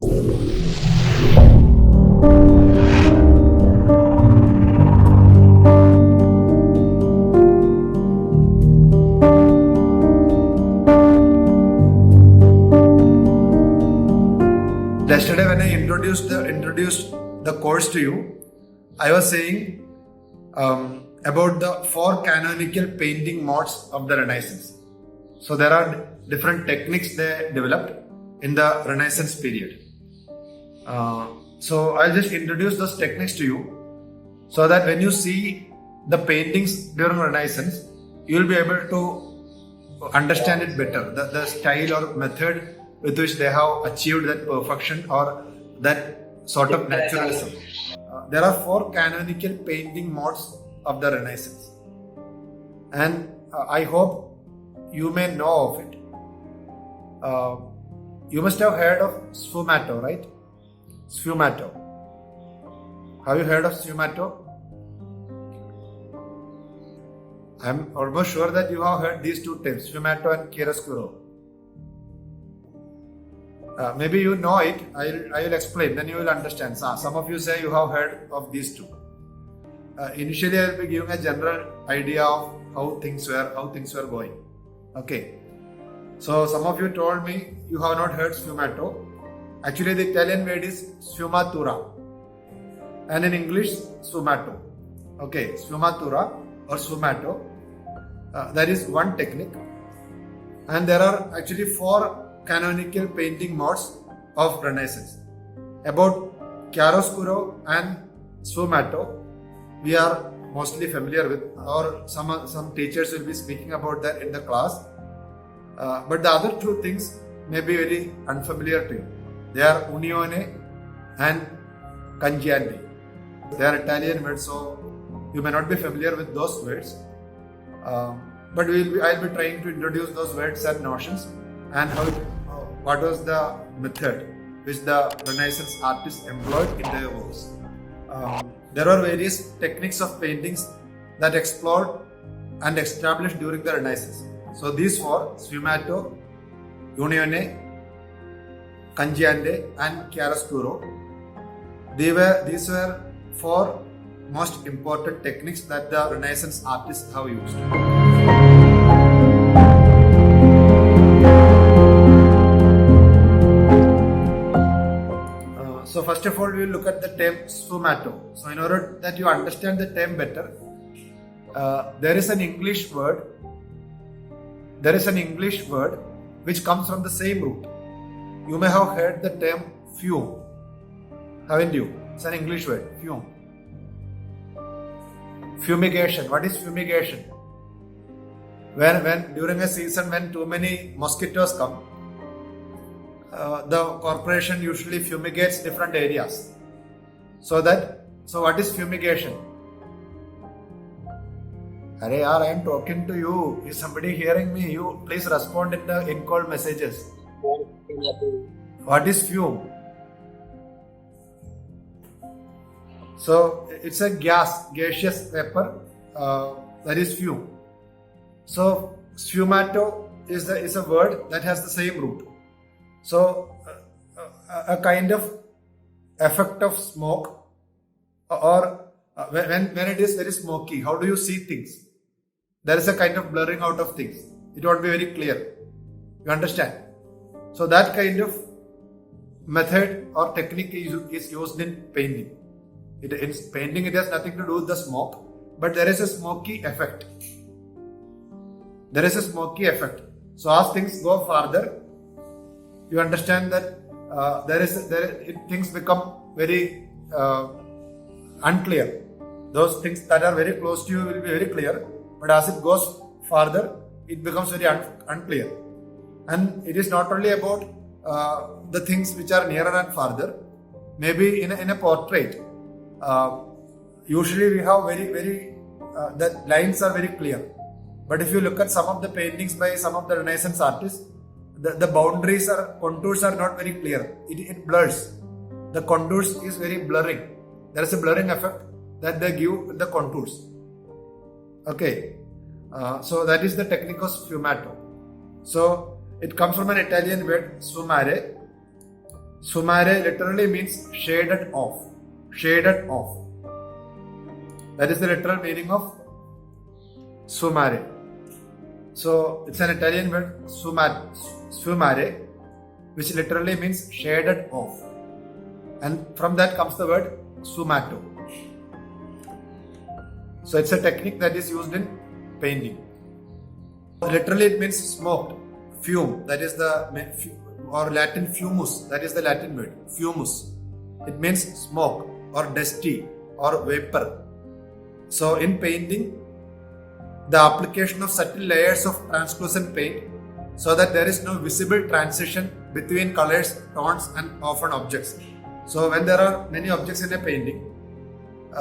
Yesterday when I introduced the course to you, I was saying about the 4 canonical painting modes of the Renaissance. So there are different techniques they developed in the Renaissance period. So I'll just introduce those techniques to you so that when you see the paintings during Renaissance, you will be able to understand it better, the style or method with which they have achieved that perfection or that sort of naturalism. There are 4 canonical painting modes of the Renaissance, and I hope you may know of it. You must have heard of sfumato, right? Sfumato. Have you heard of sfumato? I'm almost sure that you have heard these 2 terms, sfumato and chiaroscuro. Maybe you know it. I will explain, then you will understand. Some of you say you have heard of these 2. Initially, I will be giving a general idea of how things were going. Okay. So some of you told me you have not heard sfumato. Actually, the Italian word is sfumatura, and in English, sfumato. Okay, sfumatura or sfumato. That is one technique, and there are actually 4 canonical painting modes of Renaissance. About chiaroscuro and sfumato, we are mostly familiar with, or some teachers will be speaking about that in the class. But the other 2 things may be very unfamiliar to you. They are unione and cangiante. They are Italian words, so you may not be familiar with those words. But I'll be trying to introduce those words and notions and what was the method which the Renaissance artists employed in their works. There are various techniques of paintings that explored and established during the Renaissance. So these 4, sfumato, unione, cangiante and chiaroscuro, these were 4 most important techniques that the Renaissance artists have used. So first of all, we will look at the term sfumato. So in order that you understand the term better, there is an English word which comes from the same root. You may have heard the term fume, haven't you? It's an English word, fume. Fumigation. What is fumigation? When during a season when too many mosquitoes come, the corporation usually fumigates different areas. So what is fumigation? Arey yaar, I am talking to you. Is somebody hearing me? You please respond in the in-call messages. What is fume? So it's a gaseous vapor, that is fume. So sfumato is a word that has the same root. So a kind of effect of smoke, or when it is very smoky, how do you see things? There is a kind of blurring out of things. It won't be very clear. You understand? So that kind of method or technique is used in painting. In painting, it has nothing to do with the smoke, but there is a smoky effect. So as things go farther, you understand that things become very unclear. Those things that are very close to you will be very clear, but as it goes farther, it becomes very unclear. And it is not only about the things which are nearer and farther. Maybe in a portrait, usually we have the lines are very clear. But if you look at some of the paintings by some of the Renaissance artists, the boundaries or contours are not very clear. It blurs. The contours is very blurring. There is a blurring effect that they give the contours. Okay. So that is the technique of sfumato. So it comes from an Italian word sfumare, Sfumare literally means shaded off. Shaded off. That is the literal meaning of sfumare. So it's an Italian word sfumare, which literally means shaded off. And from that comes the word sfumato. So it's a technique that is used in painting. Literally it means smoked, fume, that is the, or Latin fumus, that is the Latin word, fumus. It means smoke or dusty or vapor. So in painting, the application of subtle layers of translucent paint so that there is no visible transition between colors, tones and often objects. So when there are many objects in a painting,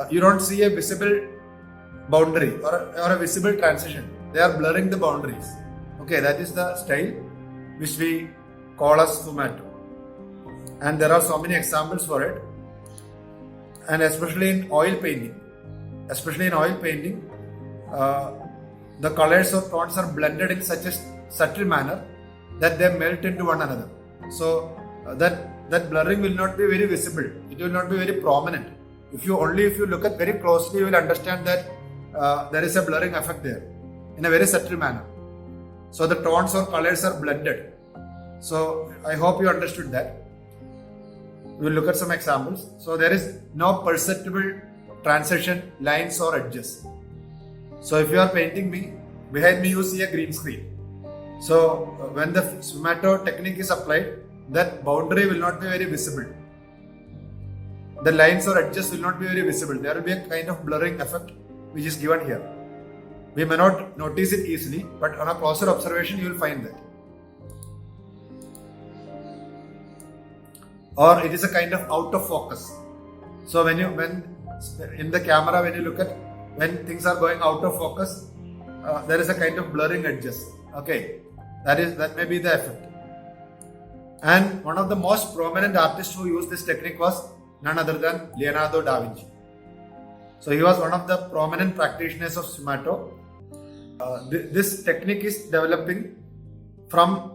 you don't see a visible boundary or a visible transition. They are blurring the boundaries. Okay, that is the style which we call as sfumato. And there are so many examples for it. And especially in oil painting, the colors or tones are blended in such a subtle manner that they melt into one another. So that blurring will not be very visible. It will not be very prominent. If you look at very closely, you will understand that there is a blurring effect there in a very subtle manner. So the tones or colors are blended. So I hope you understood that. We will look at some examples. So there is no perceptible transition, lines or edges. So if you are painting me, behind me you see a green screen. So when the sfumato technique is applied, that boundary will not be very visible. The lines or edges will not be very visible. There will be a kind of blurring effect which is given here. We may not notice it easily, but on a closer observation you will find that. Or it is a kind of out of focus. So when in the camera, when things are going out of focus, there is a kind of blurring edges. Okay, that may be the effect. And one of the most prominent artists who used this technique was none other than Leonardo da Vinci. So he was one of the prominent practitioners of sfumato. This technique is developing from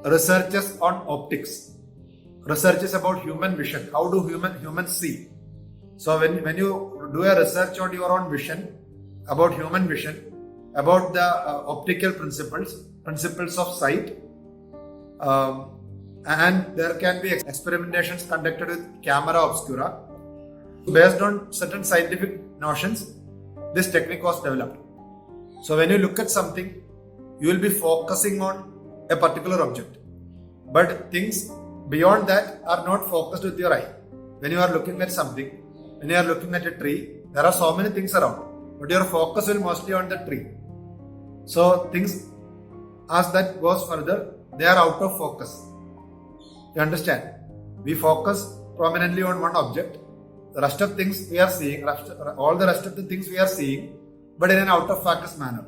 researches on optics, researches about human vision. How do humans see? So when you do a research on your own vision, about human vision, about the optical principles of sight, and there can be experimentations conducted with camera obscura. Based on certain scientific notions, this technique was developed. So when you look at something, you will be focusing on a particular object. But things beyond that are not focused with your eye. When you are looking at something, when you are looking at a tree, there are so many things around, but your focus will mostly on the tree. So things, as that goes further, they are out of focus. You understand? We focus prominently on one object. The rest of things we are seeing, all the rest of the things we are seeing, but in an out of focus manner.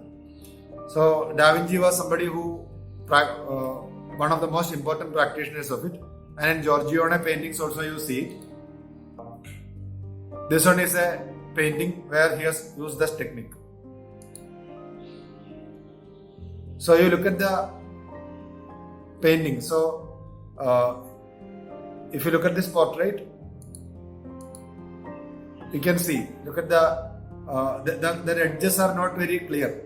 So Da Vinci was somebody who, one of the most important practitioners of it. And in Giorgione paintings also you see it. This one is a painting where he has used this technique. So you look at the painting. So if you look at this portrait, you can see, look at the edges are not very clear.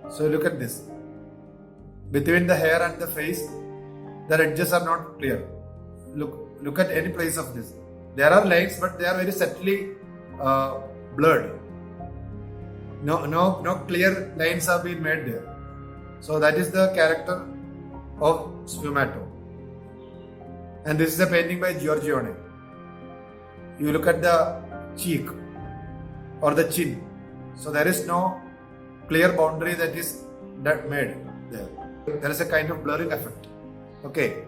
So look at this. Between the hair and the face, the edges are not clear. Look at any place of this. There are lines, but they are very subtly blurred. No clear lines have been made there. So that is the character of sfumato. And this is a painting by Giorgione. You look at the cheek or the chin. So there is no clear boundary that is made there. There is a kind of blurring effect. Okay.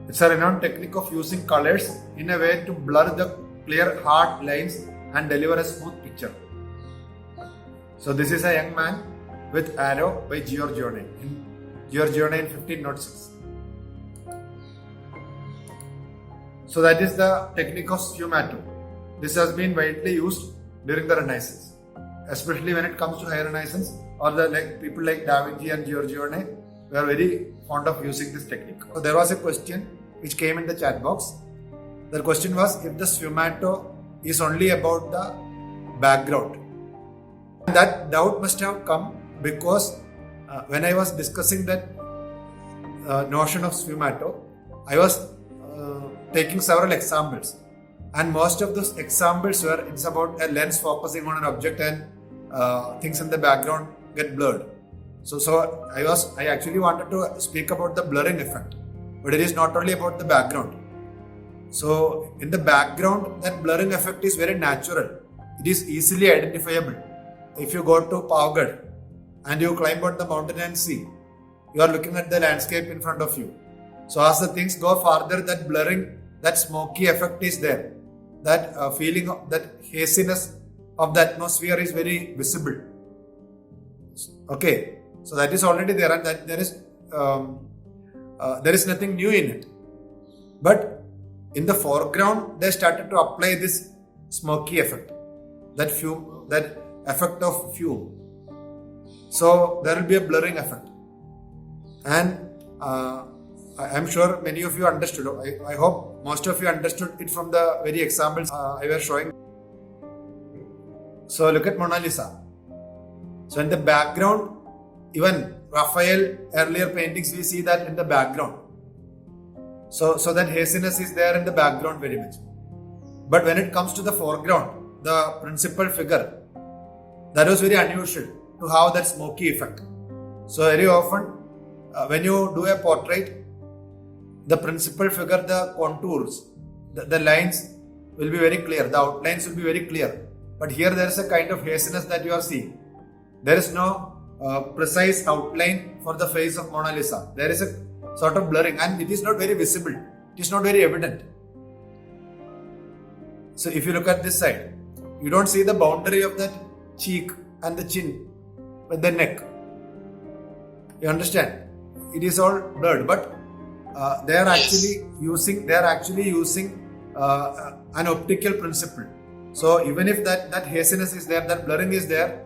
It's a renowned technique of using colors in a way to blur the clear hard lines and deliver a smooth picture. So this is a young man with Arrow by Giorgione in 1506. So that is the technique of sfumato. This has been widely used during the Renaissance. Especially when it comes to High Renaissance, or the people like Da Vinci and Giorgione were very fond of using this technique. So there was a question which came in the chat box. The question was if the sfumato is only about the background. And that doubt must have come because when I was discussing that notion of sfumato, I was taking several examples, and most of those examples were it's about a lens focusing on an object and things in the background get blurred. So I actually wanted to speak about the blurring effect, but it is not only about the background. So in the background, that blurring effect is very natural. It is easily identifiable. If you go to Pavagad and you climb on the mountain and see, you are looking at the landscape in front of you. So as the things go farther, that blurring, that smoky effect is there. That feeling of that haziness of the atmosphere is very visible. Okay, so that is already there, and that there is nothing new in it. But in the foreground, they started to apply this smoky effect, that effect of fume. So there will be a blurring effect, and I'm sure many of you understood. I hope most of you understood it from the very examples I was showing. So look at Mona Lisa. So in the background, even Raphael earlier paintings, we see that in the background. So that haziness is there in the background very much. But when it comes to the foreground, the principal figure, that was very unusual to have that smoky effect. So very often, when you do a portrait, the principal figure, the contours, the lines will be very clear, the outlines will be very clear. But here there is a kind of haziness that you are seeing. There is no precise outline for the face of Mona Lisa. There is a sort of blurring, and it is not very visible. It is not very evident. So if you look at this side, you don't see the boundary of that cheek and the chin with the neck. You understand? It is all blurred, but they are actually using an optical principle. So even if that haziness is there, that blurring is there,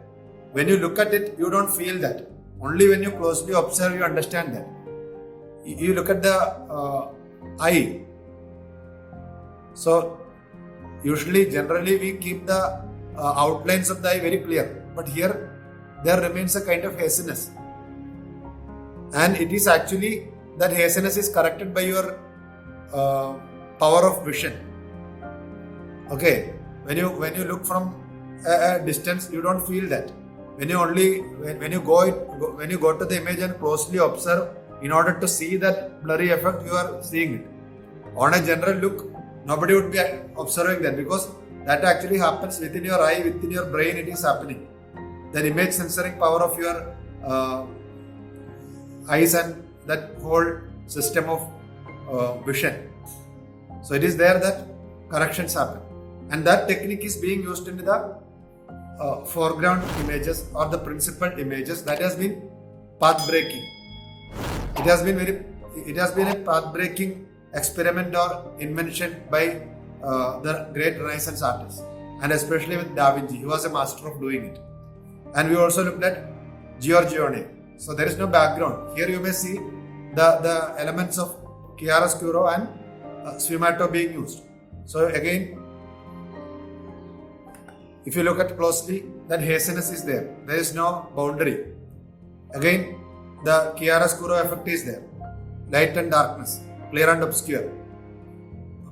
when you look at it, you don't feel that. Only when you closely observe, you understand that. You look at the eye. So generally we keep the outlines of the eye very clear. But here, there remains a kind of haziness. And it is actually, that haziness is corrected by your power of vision. Okay, when you look from a distance, you don't feel that. When you go to the image and closely observe, in order to see that blurry effect, you are seeing it. On a general look, nobody would be observing that, because that actually happens within your eye, within your brain. It is happening. The image censoring power of your eyes and that whole system of vision. So it is there that corrections happen, and that technique is being used in the foreground images or the principal images. That has been path breaking. It has been a path breaking experiment or invention by the great Renaissance artists, and especially with Da Vinci. He was a master of doing it. And we also looked at Giorgione. So there is no background. Here you may see the elements of chiaroscuro and sfumato being used. So again, if you look at closely, that haziness is there. There is no boundary. Again, the chiaroscuro effect is there. Light and darkness, clear and obscure.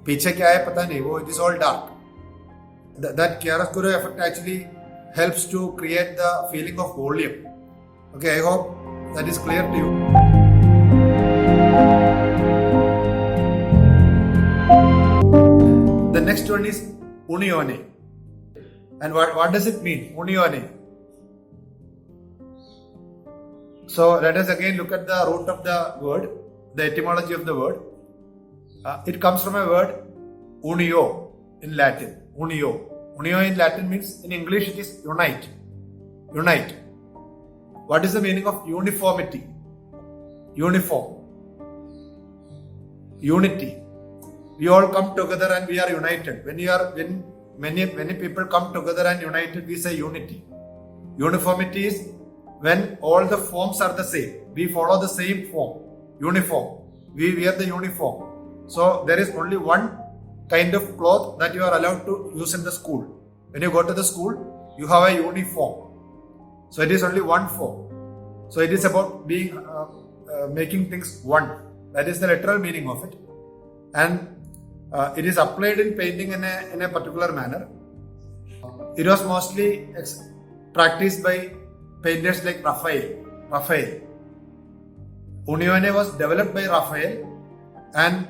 पीछे क्या है पता नहीं, वो it is all dark. That chiaroscuro effect actually helps to create the feeling of volume. Okay, I hope that is clear to you. The next one is unione. And what does it mean, unione? So let us again look at the root of the word, the etymology of the word. It comes from a word unio in Latin. Unio. Unio in Latin means, in English it is unite. Unite. What is the meaning of uniformity? Uniform. Unity. We all come together and we are united. When many people come together and united, we say unity. Uniformity is when all the forms are the same. We follow the same form, uniform. We wear the uniform. So there is only one kind of cloth that you are allowed to use in the school. When you go to the school, you have a uniform. So it is only one form. So it is about being making things one. That is the literal meaning of it. And it is applied in painting in a particular manner. It was mostly practiced by painters like Raphael. Unione was developed by Raphael, and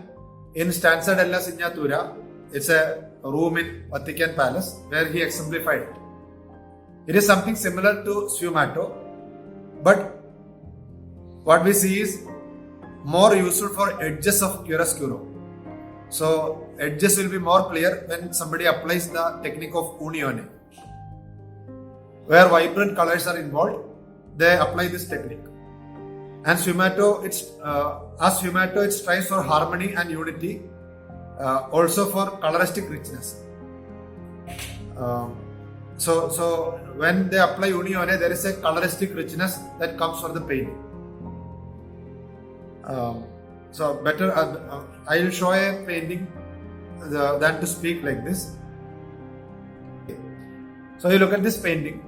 in Stanza della Signatura, it's a room in Vatican Palace where he exemplified it. It is something similar to sfumato, but what we see is more useful for edges of chiaroscuro. So edges will be more clear when somebody applies the technique of unione. Where vibrant colors are involved, they apply this technique. And sfumato, it strives for harmony and unity, also for coloristic richness. So when they apply unione, there is a coloristic richness that comes for the painting. So better, I will show a painting than to speak like this. So you look at this painting.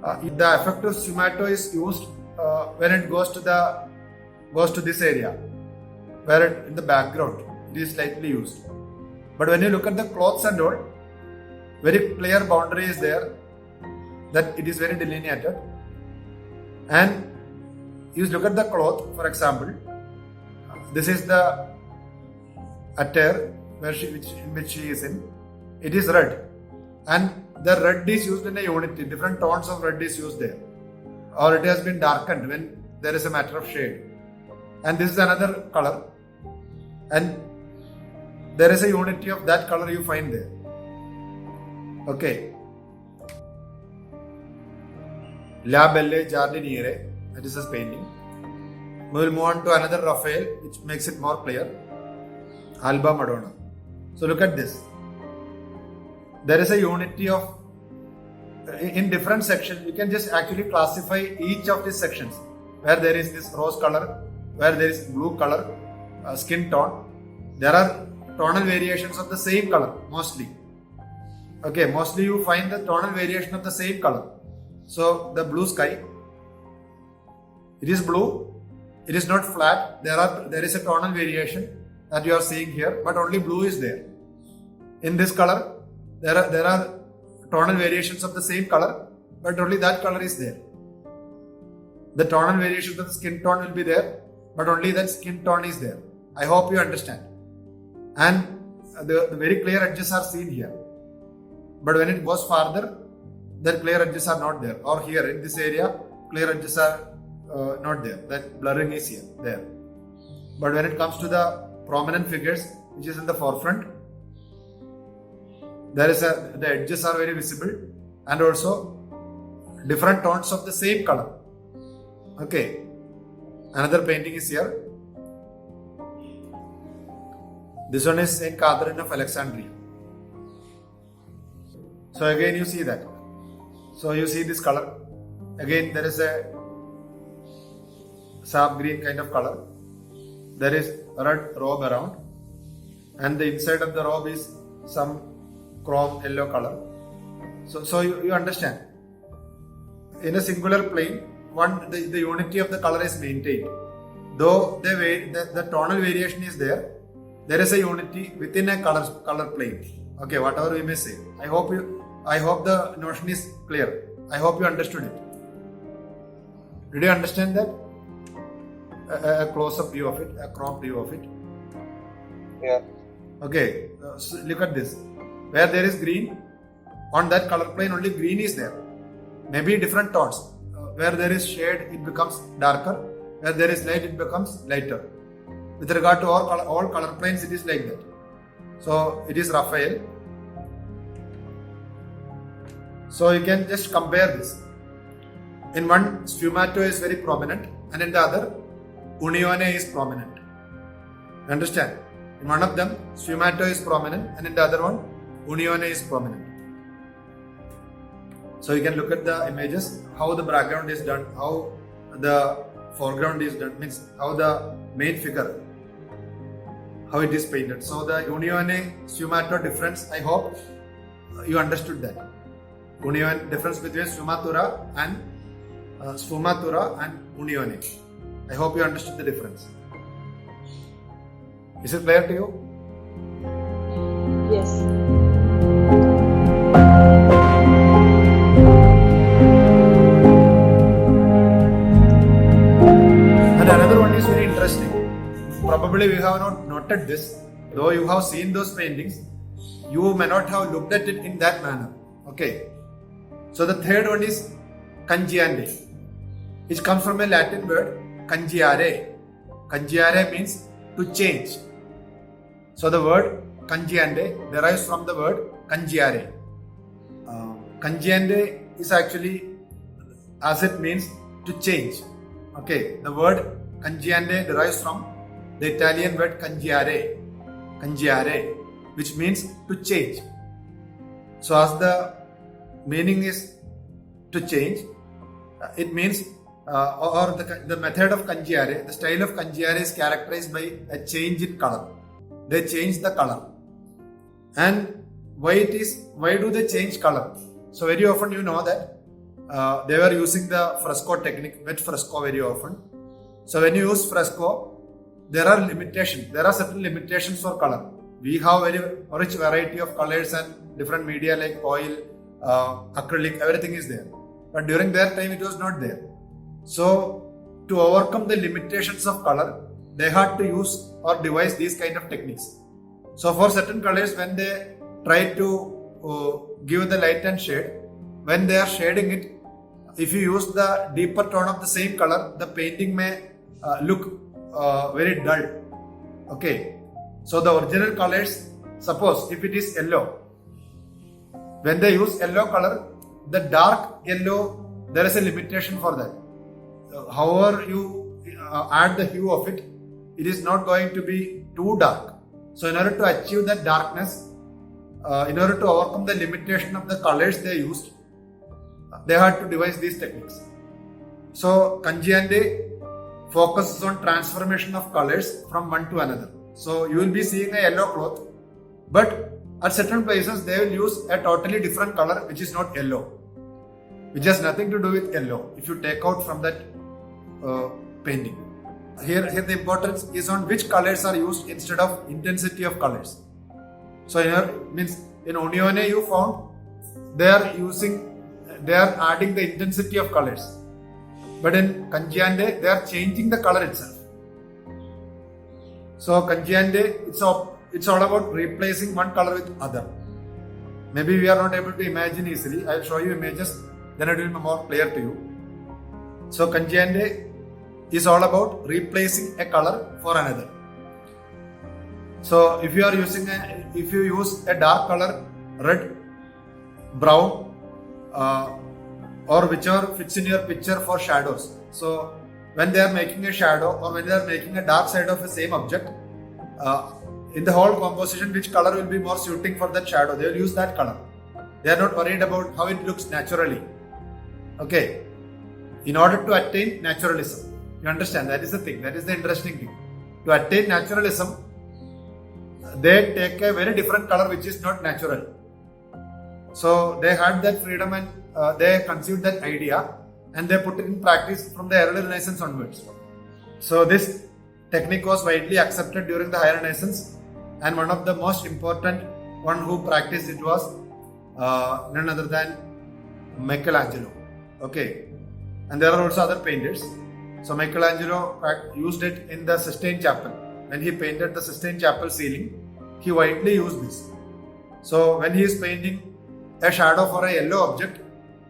The effect of sfumato is used when it goes to this area, where in the background it is slightly used. But when you look at the clothes and all, very clear boundary is there, that it is very delineated. And you look at the cloth, for example, this is the attire in which she is in. It is red, and the red is used in a unity. Different tones of red is used there, or it has been darkened when there is a matter of shade. And this is another color, and there is a unity of that color you find there. Okay. La Belle Giardiniere, that is his painting. We will move on to another Raphael, which makes it more clear. Alba Madonna. So look at this. There is a unity of, in different sections, we can just actually classify each of these sections, where there is this rose color, where there is blue color, skin tone. There are tonal variations of the same color, mostly. Okay, mostly you find the tonal variation of the same color. So the blue sky, it is blue, it is not flat. There is a tonal variation that you are seeing here, but only blue is there. In this color, there are tonal variations of the same color, but only that color is there. The tonal variation of the skin tone will be there, but only that skin tone is there. I hope you understand. And the very clear edges are seen here. But when it goes farther, the clear edges are not there. Or here in this area, clear edges are not there. That blurring is here, there. But when it comes to the prominent figures, which is in the forefront, the edges are very visible, and also different tones of the same color. Okay. Another painting is here. This one is Saint Catherine of Alexandria. So again you see that. So you see this color. Again there is a sap green kind of color. There is a red robe around, and the inside of the robe is some chrome yellow color. So you understand. In a singular plane, the unity of the color is maintained. Though the tonal variation is there, there is a unity within a color plane. Okay, whatever we may say. I hope the notion is clear. I hope you understood it. Did you understand that? A close-up view of it, a crop view of it. Yeah. Okay, so look at this. Where there is green, on that color plane only green is there. Maybe different tones. Where there is shade, it becomes darker. Where there is light, it becomes lighter. With regard to all color planes, it is like that. So it is Raphael. So you can just compare this. In one, sfumato is very prominent, and in the other, unione is prominent. Understand? In one of them, sfumato is prominent, and in the other one, unione is prominent. So you can look at the images, how the background is done, how the foreground is done, means how the main figure, how it is painted. So the unione sfumato difference, I hope you understood that. Unione difference between sfumatura and unione. I hope you understood the difference. Is it clear to you? Yes. And another one is very interesting. Probably we have not noted this. Though you have seen those paintings, you may not have looked at it in that manner. Okay. So the third one is cangiare, which comes from a Latin word cangiare. Cangiare means to change. So the word cangiare derives from the word cangiare. Cangiare is actually, as it means, to change. Okay, the word cangiare derives from the Italian word cangiare, which means to change. So as the meaning is to change, it means the method of cangiare, the style of cangiare is characterized by a change in color. They change the color. And why do they change color? So very often you know that they were using the fresco technique, wet fresco very often. So when you use fresco, there are certain limitations for color. We have very rich variety of colors and different media like oil, acrylic, everything is there. But during their time it was not there. So to overcome the limitations of color, they had to use or devise these kind of techniques. So for certain colors, when they try to give the light and shade, when they are shading it, if you use the deeper tone of the same color, the painting may look very dull. Okay. So the original colors, suppose if it is yellow, when they use yellow color, the dark yellow, there is a limitation for that. However you add the hue of it, it is not going to be too dark. So in order to achieve that darkness, in order to overcome the limitation of the colors they used, they had to devise these techniques. So cangiare focuses on transformation of colors from one to another. So you will be seeing a yellow cloth, but at certain places they will use a totally different color which is not yellow, which has nothing to do with yellow if you take out from that painting. Here the importance is on which colors are used instead of intensity of colors. So in Unione you found they are adding the intensity of colors. But in cangiare they are changing the color itself. So cangiare, it's all about replacing one color with other. Maybe we are not able to imagine easily. I will show you images, then it will be more clear to you. So cangiare is all about replacing a color for another. So if you use a dark color, red, brown, or whichever fits in your picture for shadows. So when they are making a shadow or when they are making a dark side of the same object, in the whole composition, which color will be more suiting for that shadow, they will use that color. They are not worried about how it looks naturally. Okay. In order to attain naturalism, you understand, that is the thing, that is the interesting thing. To attain naturalism, they take a very different color which is not natural. So they had that freedom and they conceived that idea and they put it in practice from the early Renaissance onwards. So this technique was widely accepted during the High Renaissance, and one of the most important one who practiced it was none other than Michelangelo. Okay. And there are also other painters. So Michelangelo used it in the Sistine Chapel. When he painted the Sistine Chapel ceiling, he widely used this. So when he is painting a shadow for a yellow object,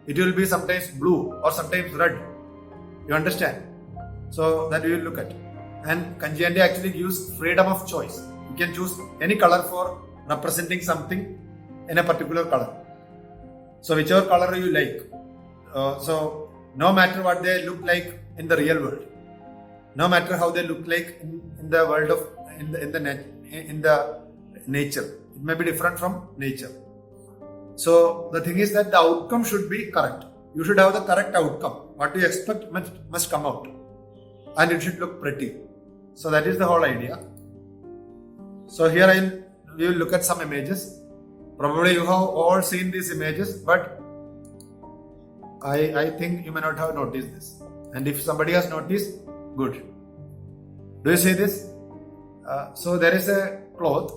it will be sometimes blue or sometimes red. You understand? So that we will look at. And cangiare actually gives freedom of choice. You can choose any color for representing something in a particular color. So whichever color you like. So no matter what they look like in the real world, no matter how they look like in the world of in the nature, it may be different from nature. So the thing is that the outcome should be correct. You should have the correct outcome. What you expect must come out. And it should look pretty. So that is the whole idea. So here we will look at some images. Probably you have all seen these images, but I think you may not have noticed this. And if somebody has noticed, good. Do you see this? So there is a cloth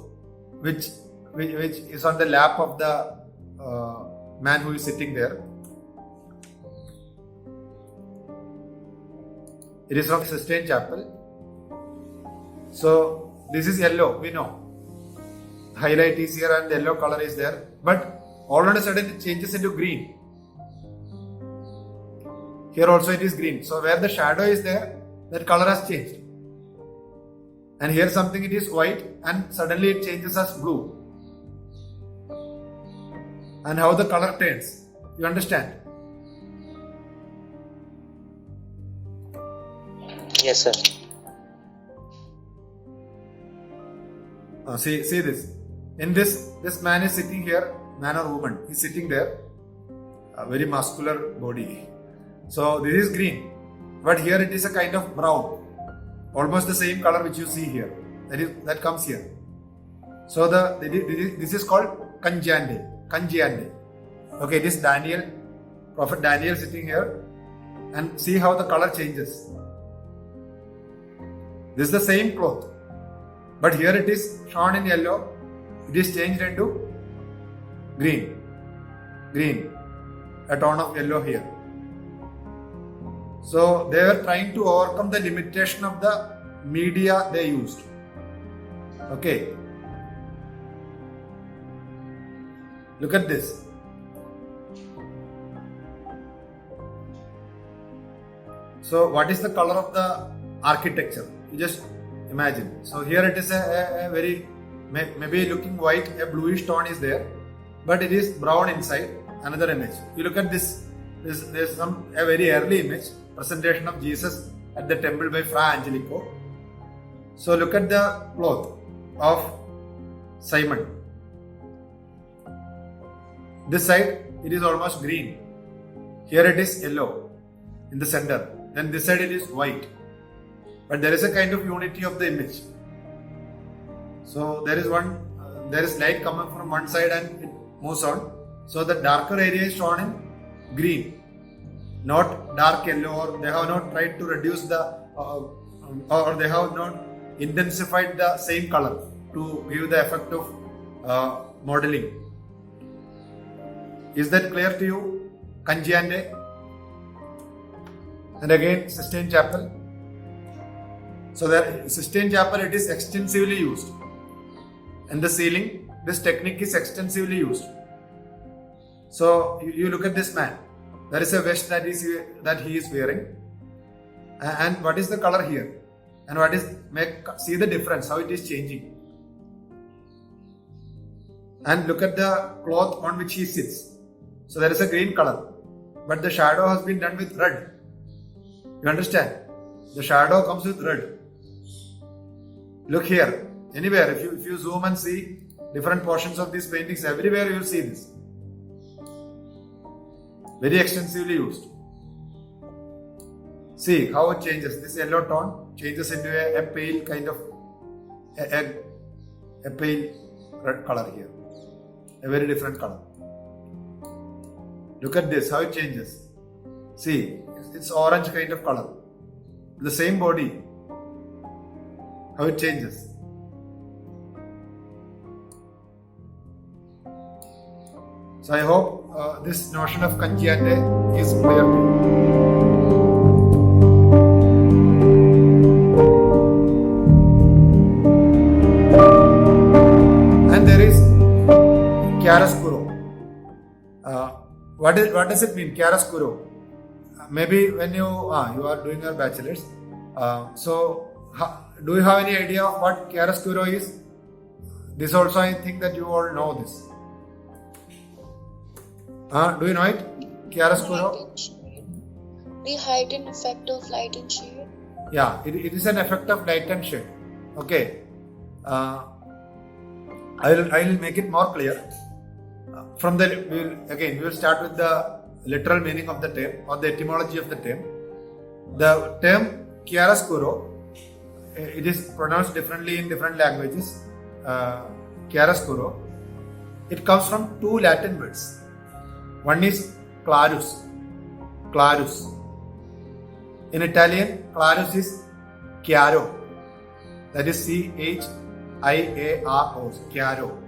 which is on the lap of the man who is sitting there. It is from Sistine Chapel. So this is yellow, we know. Highlight is here and the yellow color is there. But all of a sudden it changes into green. Here also it is green. So where the shadow is there, that color has changed. And here something it is white and suddenly it changes as blue. And how the color turns. You understand? Yes, sir. See this. In this man is sitting here, man or woman, is sitting there, a very muscular body. So this is green, but here it is a kind of brown, almost the same color which you see here. That comes here. So this is called Kanjiande. Okay, this Prophet Daniel sitting here, and see how the color changes. This is the same cloth, but here it is shown in yellow. It is changed into green, a tone of yellow here. So they were trying to overcome the limitation of the media they used. Okay. Look at this. So what is the color of the architecture? You just imagine. So here it is a very, maybe looking white, a bluish tone is there, but it is brown inside. Another image. You look at this. There's a very early image, presentation of Jesus at the temple by Fra Angelico. So look at the cloth of Simon. This side it is almost green. Here it is yellow in the center. Then this side it is white. But there is a kind of unity of the image. So there is light coming from one side and it moves on. So the darker area is shown in green, not dark yellow, or they have not tried to reduce or they have not intensified the same color to give the effect of modeling. Is that clear to you? Kanjiande. And again, Sistine Chapel. So the Sistine Chapel, it is extensively used. In the ceiling, this technique is extensively used. So you look at this man. There is a vest that he is wearing. And what is the color here? And see the difference, how it is changing. And look at the cloth on which he sits. So there is a green color, but the shadow has been done with red. You understand? The shadow comes with red. Look here. Anywhere, if you zoom and see different portions of these paintings, everywhere you will see this. Very extensively used. See how it changes. This yellow tone changes into a pale kind of a pale red color here. A very different color. Look at this, how it changes. See, it's orange kind of color. The same body. How it changes. So I hope this notion of Kanjiande is clear to you. And there is chiaroscuro. What does it mean, chiaroscuro? Maybe when you are doing your bachelor's. Do you have any idea of what chiaroscuro is? This also, I think that you all know this. Do you know it? Chiaroscuro? The heightened effect of light and shade. Yeah, it is an effect of light and shade. Okay. I will make it more clear. We will start with the literal meaning of the term or the etymology of the term. The term chiaroscuro, it is pronounced differently in different languages. Chiaroscuro, it comes from two Latin words. One is clarus. Clarus. In Italian, clarus is chiaro. That is Chiaro. Chiaro.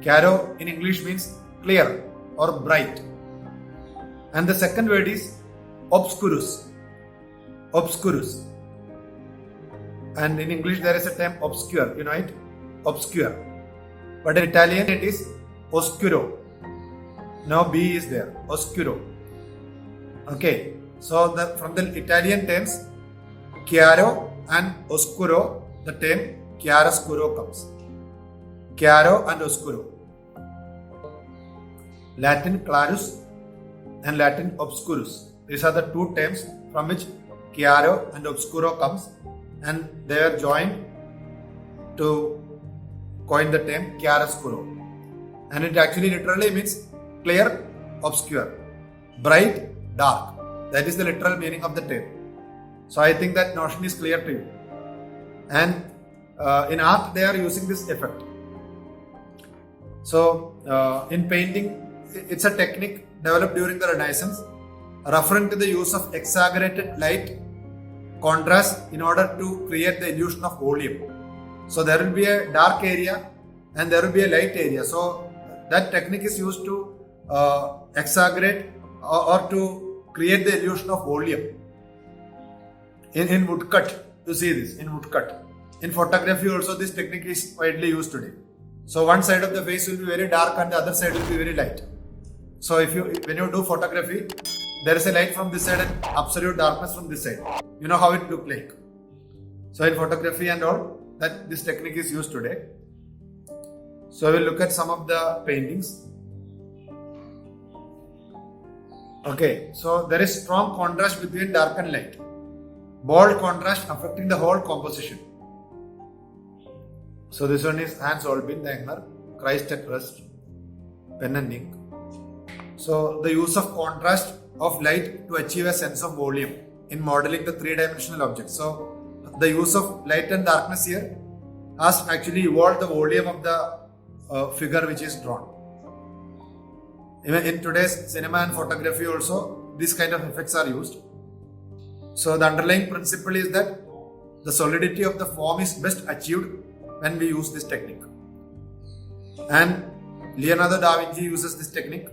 Chiaro in English means clear or bright. And the second word is obscurus. Obscurus. And in English there is a term obscure. You know it? Obscure. But in Italian it is oscuro. No B is there. Oscuro. Okay. So from the Italian terms chiaro and oscuro, the term chiaroscuro comes. Chiaro and oscuro. Latin clarus and Latin obscurus. These are the two terms from which chiaro and obscuro comes, and they are joined to coin the term chiaroscuro. And it actually literally means clear, obscure, bright, dark. That is the literal meaning of the term. So I think that notion is clear to you. And in art they are using this effect. So in painting, it's a technique developed during the Renaissance, referring to the use of exaggerated light contrast in order to create the illusion of volume. So there will be a dark area and there will be a light area. So that technique is used to exaggerate or to create the illusion of volume. In woodcut, you see this in woodcut. In photography also this technique is widely used today. So one side of the face will be very dark and the other side will be very light. So when you do photography, there is a light from this side and absolute darkness from this side. You know how it look like. So in photography and all, that this technique is used today. So we'll look at some of the paintings. Okay, so there is strong contrast between dark and light. Bold contrast affecting the whole composition. So this one is Hans Holbein, the Engler, Christ at Rest, pen and ink. So the use of contrast of light to achieve a sense of volume in modeling the three-dimensional object. So the use of light and darkness here has actually evolved the volume of the figure which is drawn. Even in today's cinema and photography also, these kind of effects are used. So the underlying principle is that the solidity of the form is best achieved when we use this technique. And Leonardo da Vinci uses this technique.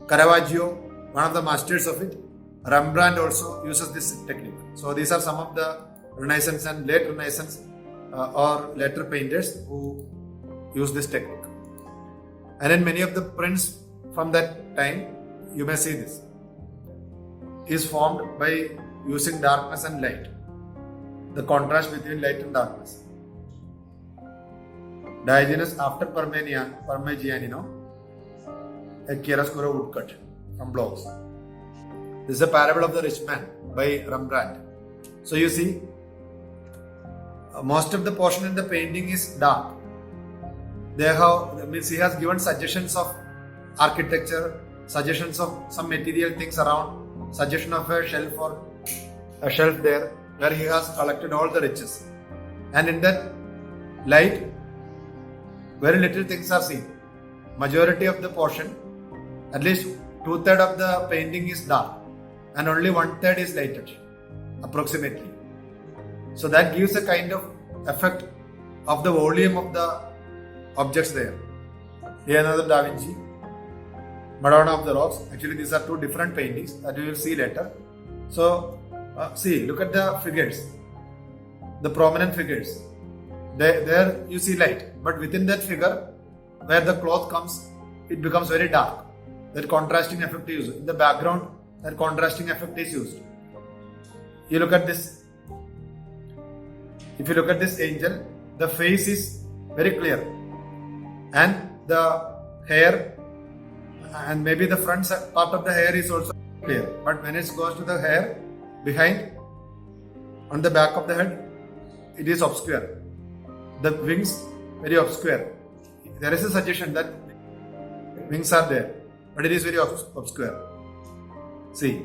Caravaggio, one of the masters of it. Rembrandt also uses this technique. So these are some of the Renaissance and late Renaissance or later painters who use this technique. And in many of the prints from that time, you may see this is formed by using darkness and light, the contrast between light and darkness. Diogenes after Parmigianino, a chiaroscuro woodcut from blocks. This is a parable of the rich man by Rembrandt. So you see, most of the portion in the painting is dark. He has given suggestions of architecture, suggestions of some material things around, suggestion of a shelf or a shelf there where he has collected all the riches. And in that light, very little things are seen. Majority of the portion, at least 2/3 of the painting is dark and only 1/3 is lighted, approximately. So that gives a kind of effect of the volume of the objects there. Leonardo da Vinci, Madonna of the Rocks. Actually, these are two different paintings that we will see later. So, look at the figures, the prominent figures. There you see light, but within that figure, where the cloth comes, it becomes very dark. That contrasting effect is used. In the background, that contrasting effect is used. You look at this. If you look at this angel, the face is very clear, and the hair, and maybe the front part of the hair is also clear. But when it goes to the hair behind, on the back of the head, it is obscure. The wings very obscure. There is a suggestion that Wings are there, but it is very obscure. See,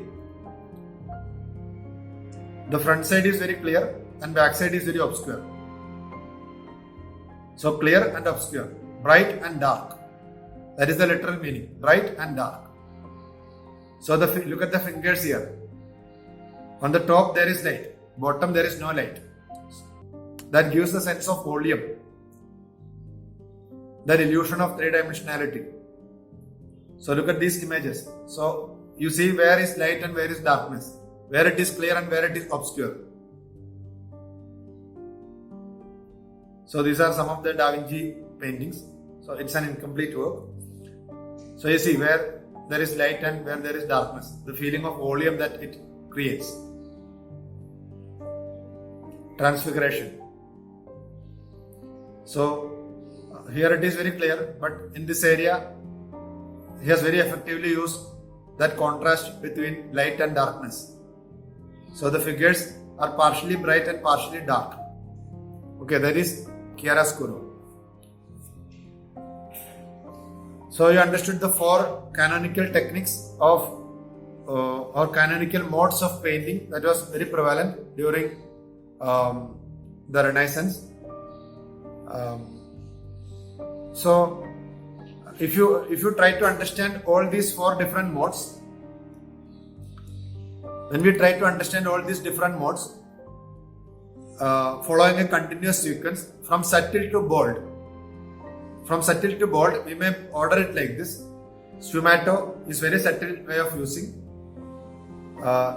the front side is very clear and back side is very obscure. So clear and obscure, bright and dark. That is the literal meaning, bright and dark. So look at the fingers here. On the top there is light, bottom there is no light. That gives the sense of volume, that illusion of three-dimensionality. So look at these images. So you see where is light and where is darkness, where it is clear and where it is obscure. So these are some of the Da Vinci paintings. So it's an incomplete work. So you see where there is light and where there is darkness, the feeling of volume that it creates. Transfiguration. So here it is very clear, but in this area he has very effectively used that contrast between light and darkness. So the figures are partially bright and partially dark. Okay, that is chiaroscuro. So you understood the four canonical techniques of or canonical modes of painting that was very prevalent during the Renaissance. So if you try to understand all these four different modes, when we try to understand all these different modes following a continuous sequence from subtle to bold. From subtle to bold, we may order it like this. Sfumato is very subtle way of using.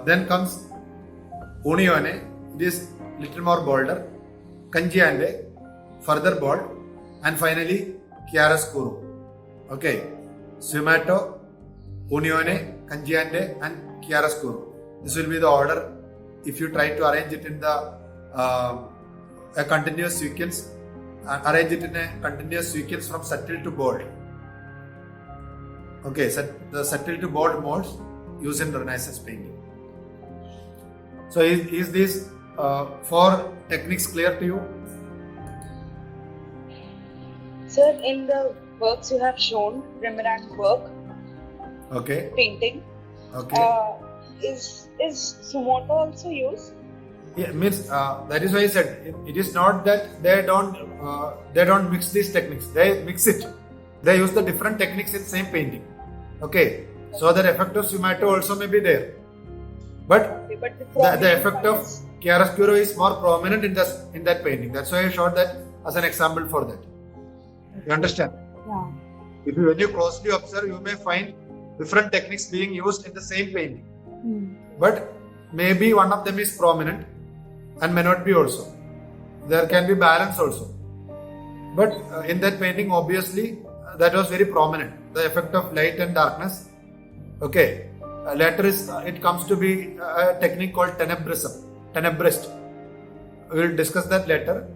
Then comes Unione, it is little more bolder. Cangiande, further bold. And finally, chiaroscuro. Okay, Sfumato, Unione, Cangiande and chiaroscuro. This will be the order if you try to arrange it in the a continuous sequence. Arrange it in a continuous sequence from subtle to bold. Okay, the subtle to bold modes used in Renaissance painting. So is these four techniques clear to you? Sir, in the works you have shown, Rembrandt work, Okay. painting, Okay. is Sfumato also used? Yeah, means that is why I said it is not that they don't mix these techniques. They mix it. They use the different techniques in same painting. Okay, so the effect of Sfumato also may be there, but the effect of chiaroscuro is more prominent in that painting. That's why I showed that as an example for that. You understand? Yeah. When you closely observe, you may find different techniques being used in the same painting, but maybe one of them is prominent and may not be also. There can be balance also. But in that painting, obviously, that was very prominent. The effect of light and darkness. Okay. Later it comes to be a technique called tenebrism. Tenebrist. We will discuss that later.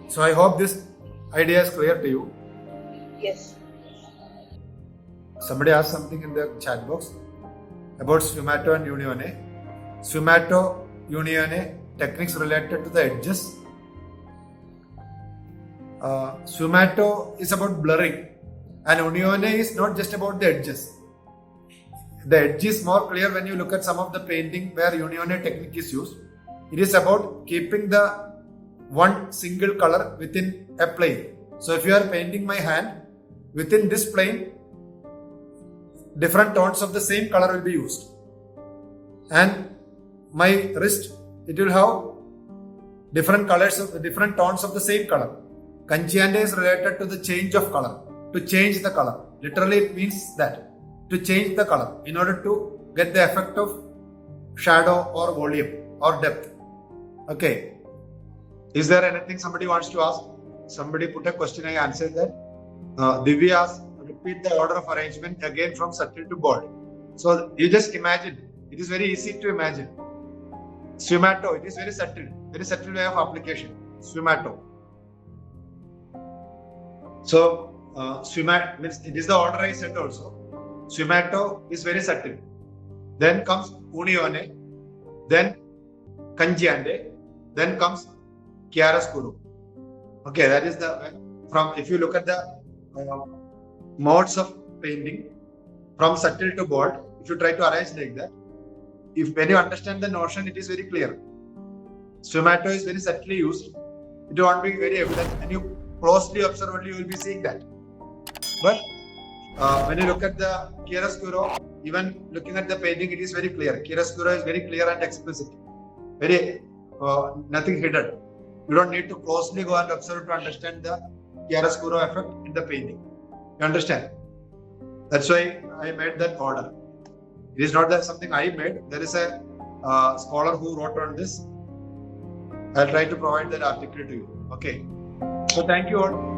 So I hope this idea is clear to you. Yes. Somebody asked something in the chat box about Sfumato and Unione. Sfumato, Unione, techniques related to the edges. Sfumato is about blurring and Unione is not just about the edges. The edge is more clear when you look at some of the painting where Unione technique is used. It is about keeping the one single color within a plane. So if you are painting my hand, within this plane, different tones of the same color will be used. And my wrist, it will have different colors of different tones of the same color. Cangiande is related to the change of color, to change the color. Literally it means that, to change the color in order to get the effect of shadow or volume or depth. Okay. Is there anything somebody wants to ask? Somebody put a question, I answered that. Divya asked, repeat the order of arrangement again from subtle to bold. So you just imagine, it is very easy to imagine. Sfumato, it is very subtle way of application. Sfumato. So Sfumato means it is the order I said also. Sfumato is very subtle. Then comes Unione, then Cangiande, then comes chiaroscuro. Okay, that is the from. If you look at the modes of painting from subtle to bold. If you try to arrange like that, when you understand the notion, it is very clear. Sfumato is very subtly used. It won't be very evident. When you closely observe only, you will be seeing that. But when you look at the chiaroscuro, even looking at the painting, it is very clear. Chiaroscuro is very clear and explicit. Very nothing hidden. You don't need to closely go and observe to understand the chiaroscuro effect in the painting. You understand? That's why I made that order. It is not that something I made. There is a scholar who wrote on this. I'll try to provide that article to you. Okay. So thank you all.